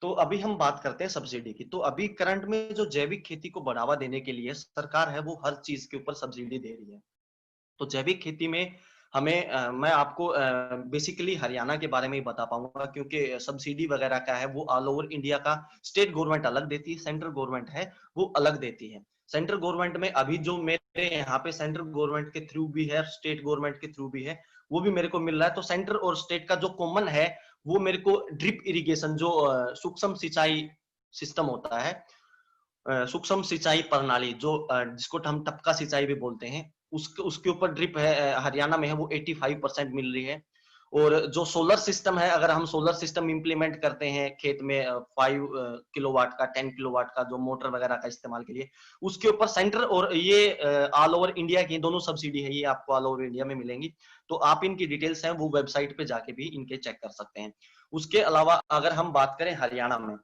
तो अभी हम बात करते हैं सब्सिडी की। तो अभी करंट में जो जैविक खेती को बढ़ावा देने के लिए सरकार है वो हर चीज के ऊपर सब्सिडी दे रही है। तो जैविक खेती में हमें मैं आपको बेसिकली हरियाणा के बारे में ही बता पाऊंगा, क्योंकि सब्सिडी वगैरह का है वो ऑल ओवर इंडिया का स्टेट गवर्नमेंट अलग देती है, सेंट्रल गवर्नमेंट है वो अलग देती है। सेंट्रल गवर्नमेंट में अभी जो मेरे यहाँ पे सेंट्रल गवर्नमेंट के थ्रू भी है, स्टेट गवर्नमेंट के थ्रू भी है, वो भी मेरे को मिल रहा है। तो सेंट्रल और स्टेट का जो कॉमन है वो मेरे को ड्रिप इरिगेशन, जो सूक्ष्म सिंचाई सिस्टम होता है, सूक्ष्म सिंचाई प्रणाली, जो जिसको हम टपका सिंचाई भी बोलते हैं, उसके ऊपर ड्रिप है, हरियाणा में है वो 85% मिल रही है। और जो सोलर सिस्टम है, अगर हम सोलर सिस्टम इंप्लीमेंट करते हैं खेत में 5 किलोवाट का, 10 किलोवाट का, जो मोटर वगैरह का इस्तेमाल के लिए, उसके ऊपर सेंटर और ये ऑल ओवर इंडिया की दोनों सब्सिडी है, ये आपको ऑल ओवर इंडिया में मिलेंगी। तो आप इनकी डिटेल्स हैं वो वेबसाइट पे जाके भी इनके चेक कर सकते हैं। उसके अलावा अगर हम बात करें हरियाणा में,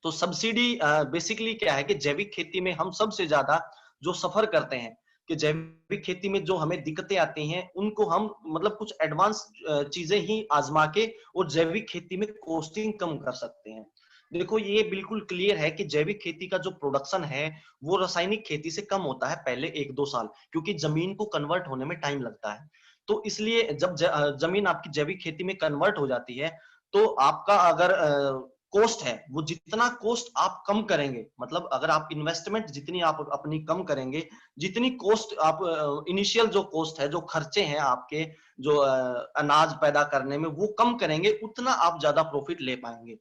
तो सब्सिडी बेसिकली क्या है कि जैविक खेती में हम सबसे ज्यादा जो सफर करते हैं, कि जैविक खेती में जो हमें दिक्कतें आती हैं उनको हम मतलब कुछ एडवांस चीजें ही आजमा के और जैविक खेती में कॉस्टिंग कम कर सकते हैं। देखो ये बिल्कुल क्लियर है कि जैविक खेती का जो प्रोडक्शन है वो रासायनिक खेती से कम होता है पहले 1-2 साल, क्योंकि जमीन को कन्वर्ट होने में टाइम लगता है। तो इसलिए जब जमीन आपकी जैविक खेती में कन्वर्ट हो जाती है, तो आपका अगर कॉस्ट है वो जितना कॉस्ट आप कम करेंगे, मतलब अगर आप इन्वेस्टमेंट जितनी आप अपनी कम करेंगे, जितनी कॉस्ट आप इनिशियल जो कॉस्ट है, जो खर्चे हैं आपके, जो अनाज पैदा करने में वो कम करेंगे, उतना आप ज्यादा प्रॉफिट ले पाएंगे।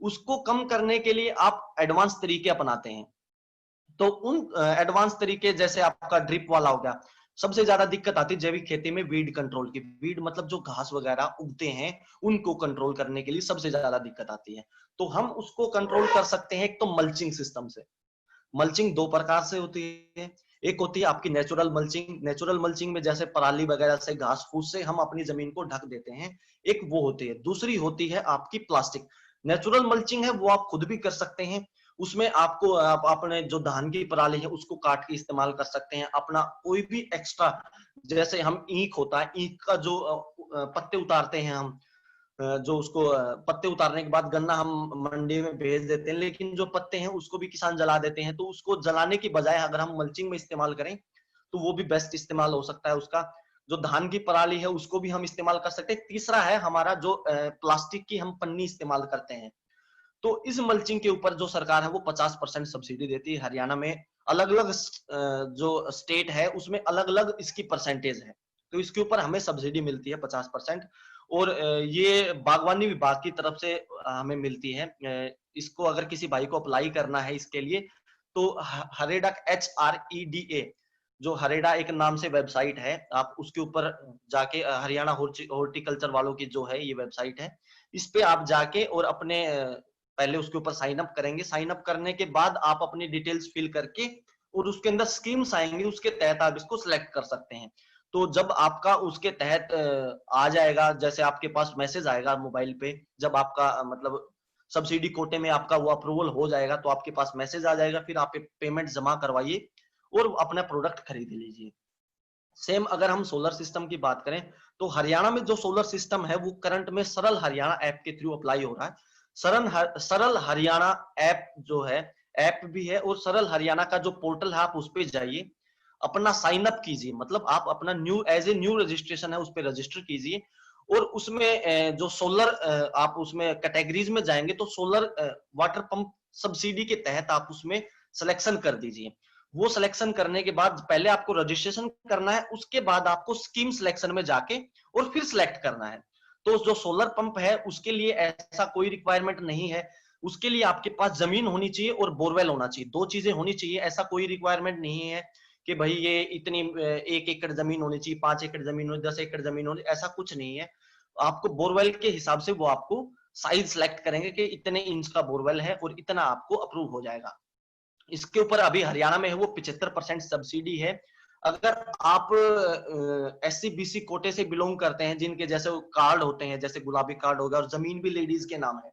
उसको कम करने के लिए आप एडवांस तरीके अपनाते हैं। तो उन एडवांस तरीके जैसे आपका ड्रिप वाला हो गया। सबसे ज्यादा दिक्कत आती है जैविक खेती में वीड कंट्रोल की। वीड मतलब जो घास वगैरह उगते हैं उनको कंट्रोल करने के लिए सबसे ज्यादा दिक्कत आती है। तो हम उसको कंट्रोल कर सकते हैं एक तो मल्चिंग सिस्टम से। मल्चिंग दो प्रकार से होती है। एक होती है आपकी नेचुरल मल्चिंग। नेचुरल मल्चिंग में जैसे पराली वगैरह से, घास फूस से हम अपनी जमीन को ढक देते हैं, एक वो होती है। दूसरी होती है आपकी प्लास्टिक। नेचुरल मल्चिंग है वो आप खुद भी कर सकते हैं। उसमें आपको आप अपने जो धान की पराली है उसको काट के इस्तेमाल कर सकते हैं। अपना कोई भी एक्स्ट्रा, जैसे हम ईख होता है, ईख का जो पत्ते उतारते हैं हम, जो उसको पत्ते उतारने के बाद गन्ना हम मंडी में भेज देते हैं, लेकिन जो पत्ते हैं उसको भी किसान जला देते हैं। तो उसको जलाने की बजाय अगर हम मल्चिंग में इस्तेमाल करें तो वो भी बेस्ट इस्तेमाल हो सकता है उसका। जो धान की पराली है उसको भी हम इस्तेमाल कर सकते हैं। तीसरा है हमारा जो प्लास्टिक की हम पन्नी इस्तेमाल करते हैं। तो इस मल्चिंग के ऊपर जो सरकार है वो 50% सब्सिडी देती है। हरियाणा में अलग अलग जो स्टेट है उसमें अलग अलग इसकी परसेंटेज है। तो इसके ऊपर हमें सब्सिडी मिलती है 50%। और ये बागवानी विभाग की तरफ से हमें मिलती है। इसको अगर किसी भाई को अप्लाई करना है इसके लिए, तो हरेडा HREDA, जो हरेडा एक नाम से वेबसाइट है, आप उसके ऊपर जाके, हरियाणा हॉर्टिकल्चर वालों की जो है ये वेबसाइट है, इस पे आप जाके और अपने पहले उसके ऊपर साइन अप करेंगे। साइन अप करने के बाद आप अपनी डिटेल्स फिल करके और उसके अंदर स्कीम्स आएंगी, उसके तहत आप इसको सिलेक्ट कर सकते हैं। तो जब आपका उसके तहत आ जाएगा, जैसे आपके पास मैसेज आएगा मोबाइल पे, जब आपका मतलब सब्सिडी कोटे में आपका वो अप्रूवल हो जाएगा तो आपके पास मैसेज आ जाएगा, फिर आप पेमेंट जमा करवाइए और अपना प्रोडक्ट खरीद लीजिए। सेम अगर हम सोलर सिस्टम की बात करें, तो हरियाणा में जो सोलर सिस्टम है वो करंट में सरल हरियाणा ऐप के थ्रू अप्लाई हो रहा है। सरल हरियाणा ऐप जो है, ऐप भी है, और सरल हरियाणा का जो पोर्टल है आप उस पर जाइए, अपना साइन अप कीजिए, मतलब आप अपना new age a new registration है उस पर रजिस्टर कीजिए। और उसमें जो सोलर, आप उसमें कैटेगरीज में जाएंगे तो सोलर वाटर पंप सब्सिडी के तहत आप उसमें सिलेक्शन कर दीजिए। वो सिलेक्शन करने के बाद पहले आपको रजिस्ट्रेशन करना है, उसके बाद आपको स्कीम सिलेक्शन में जाके और फिर सिलेक्ट करना है। तो जो सोलर पंप है उसके लिए ऐसा कोई रिक्वायरमेंट नहीं है। उसके लिए आपके पास जमीन होनी चाहिए और बोरवेल होना चाहिए, दो चीजें होनी चाहिए। ऐसा कोई रिक्वायरमेंट नहीं है कि भाई ये इतनी 1 एकड़ जमीन होनी चाहिए, 5 एकड़ जमीन होनी, 10 एकड़ जमीन होनी, ऐसा कुछ नहीं है। आपको बोरवेल के हिसाब से वो आपको साइज सेलेक्ट करेंगे कि इतने इंच का बोरवेल है और इतना आपको अप्रूव हो जाएगा। इसके ऊपर अभी हरियाणा में है वो 75% सब्सिडी है। अगर आप SC BC कोटे से बिलोंग करते हैं, जिनके जैसे कार्ड होते हैं, जैसे गुलाबी कार्ड होगा और जमीन भी लेडीज के नाम है,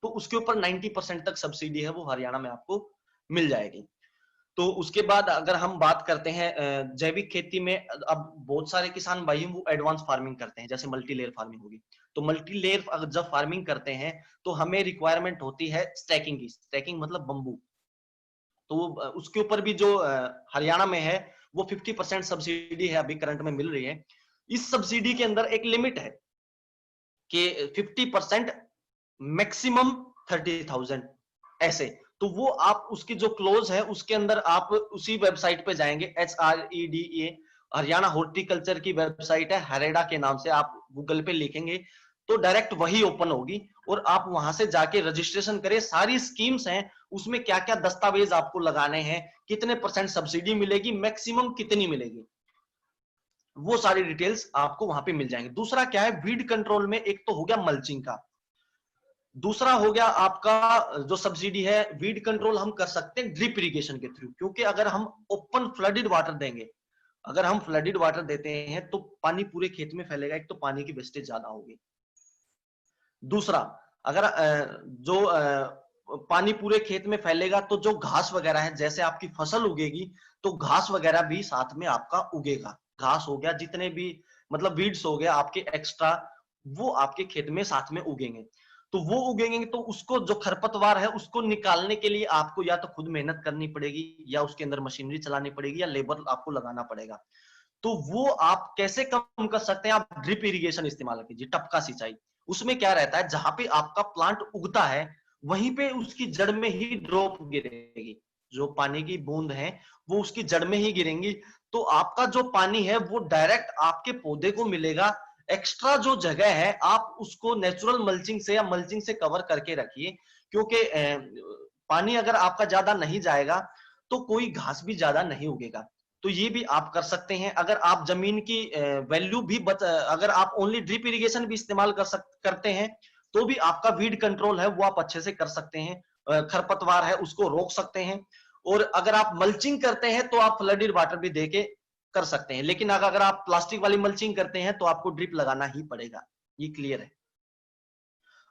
तो उसके ऊपर 90% तक सब्सिडी है वो हरियाणा में आपको मिल जाएगी। तो उसके बाद अगर हम बात करते हैं जैविक खेती में, अब बहुत सारे किसान भाई वो एडवांस फार्मिंग करते हैं, जैसे मल्टी लेयर फार्मिंग होगी। तो मल्टी लेयर अगर जब फार्मिंग करते हैं तो हमें रिक्वायरमेंट होती है स्टैकिंग की। स्टैकिंग मतलब बम्बू। तो उसके ऊपर भी जो हरियाणा में है वो 50% सब्सिडी है, अभी करंट में मिल रही है। इस सब्सिडी के अंदर एक लिमिट है कि 50% मैक्सिमम 30,000 ऐसे। तो वो आप उसकी जो क्लोज है उसके अंदर आप उसी वेबसाइट पे जाएंगे, HREDA, हरियाणा हॉर्टिकल्चर की वेबसाइट है, हरेडा के नाम से आप गूगल पे लिखेंगे तो डायरेक्ट वही ओपन होगी और आप वहां से जाके रजिस्ट्रेशन करें। सारी स्कीम्स हैं, उसमें क्या क्या दस्तावेज आपको लगाने हैं, कितने परसेंट सब्सिडी मिलेगी, मैक्सिमम कितनी मिलेगी, वो सारी डिटेल्स आपको वहां पे मिल जाएंगे। दूसरा क्या है, वीड कंट्रोल में एक तो हो गया मल्चिंग का, दूसरा हो गया आपका जो सब्सिडी है, वीड कंट्रोल हम कर सकते हैं ड्रिप इरिगेशन के थ्रू। क्योंकि अगर हम ओपन फ्लडेड वाटर देंगे, अगर हम फ्लडेड वाटर देते हैं तो पानी पूरे खेत में फैलेगा, एक तो पानी की वेस्टेज ज्यादा होगी। दूसरा, अगर जो पानी पूरे खेत में फैलेगा तो जो घास वगैरह है, जैसे आपकी फसल उगेगी तो घास वगैरह भी साथ में आपका उगेगा। घास हो गया, जितने भी मतलब वीड्स हो गया आपके एक्स्ट्रा, वो आपके खेत में साथ में उगेंगे। तो वो उगेंगे तो उसको जो खरपतवार है उसको निकालने के लिए आपको या तो खुद मेहनत करनी पड़ेगी, या उसके अंदर मशीनरी चलानी पड़ेगी, या लेबर आपको लगाना पड़ेगा। तो वो आप कैसे कम कर सकते हैं, आप ड्रिप इरिगेशन इस्तेमाल कीजिए, टपका सिंचाई। उसमें क्या रहता है, जहां पे आपका प्लांट उगता है वहीं पे उसकी जड़ में ही ड्रॉप गिरेगी, जो पानी की बूंद है वो उसकी जड़ में ही गिरेंगी। तो आपका जो पानी है वो डायरेक्ट आपके पौधे को मिलेगा। एक्स्ट्रा जो जगह है आप उसको नेचुरल मल्चिंग से या मल्चिंग से कवर करके रखिए, क्योंकि पानी अगर आपका ज्यादा नहीं जाएगा तो कोई घास भी ज्यादा नहीं उगेगा। तो ये भी आप कर सकते हैं। अगर आप जमीन की वैल्यू भी अगर आप ओनली ड्रिप इरिगेशन भी इस्तेमाल करते हैं तो भी आपका वीड कंट्रोल है वो आप अच्छे से कर सकते हैं, खरपतवार है उसको रोक सकते हैं। और अगर आप मल्चिंग करते हैं तो आप फ्लडेड वाटर भी देके कर सकते हैं। लेकिन अगर आप प्लास्टिक वाली मल्चिंग करते हैं तो आपको ड्रिप लगाना ही पड़ेगा। ये क्लियर है।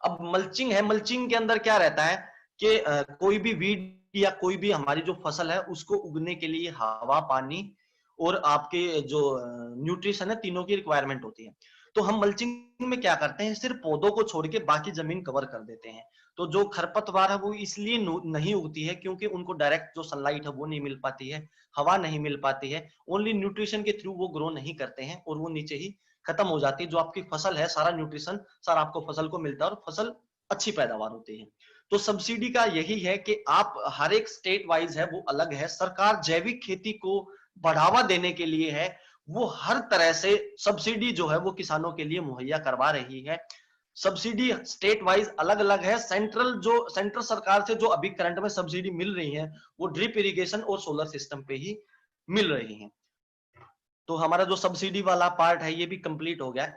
अब मल्चिंग है, मल्चिंग के अंदर क्या रहता है कि कोई भी वीड या कोई भी हमारी जो फसल है उसको उगने के लिए हवा, पानी और आपके जो न्यूट्रिशन है, तीनों की रिक्वायरमेंट होती है। तो हम मल्चिंग में क्या करते हैं, सिर्फ पौधों को छोड़ के बाकी जमीन कवर कर देते हैं। तो जो खरपतवार है वो इसलिए नहीं उगती है क्योंकि उनको डायरेक्ट जो सनलाइट है वो नहीं मिल पाती है, हवा नहीं मिल पाती है, ओनली न्यूट्रिशन के थ्रू वो ग्रो नहीं करते हैं और वो नीचे ही खत्म हो जाती है। जो आपकी फसल है सारा न्यूट्रिशन सारा आपको फसल को मिलता है और फसल अच्छी पैदावार होती है। तो सब्सिडी का यही है कि आप हर एक स्टेट वाइज है वो अलग है। सरकार जैविक खेती को बढ़ावा देने के लिए है वो हर तरह से सब्सिडी जो है वो किसानों के लिए मुहैया करवा रही है। सब्सिडी स्टेट वाइज अलग अलग है। सेंट्रल सरकार से जो अभी करंट में सब्सिडी मिल रही है वो ड्रिप इरिगेशन और सोलर सिस्टम पे ही मिल रही है। तो हमारा जो सब्सिडी वाला पार्ट है ये भी कंप्लीट हो गया।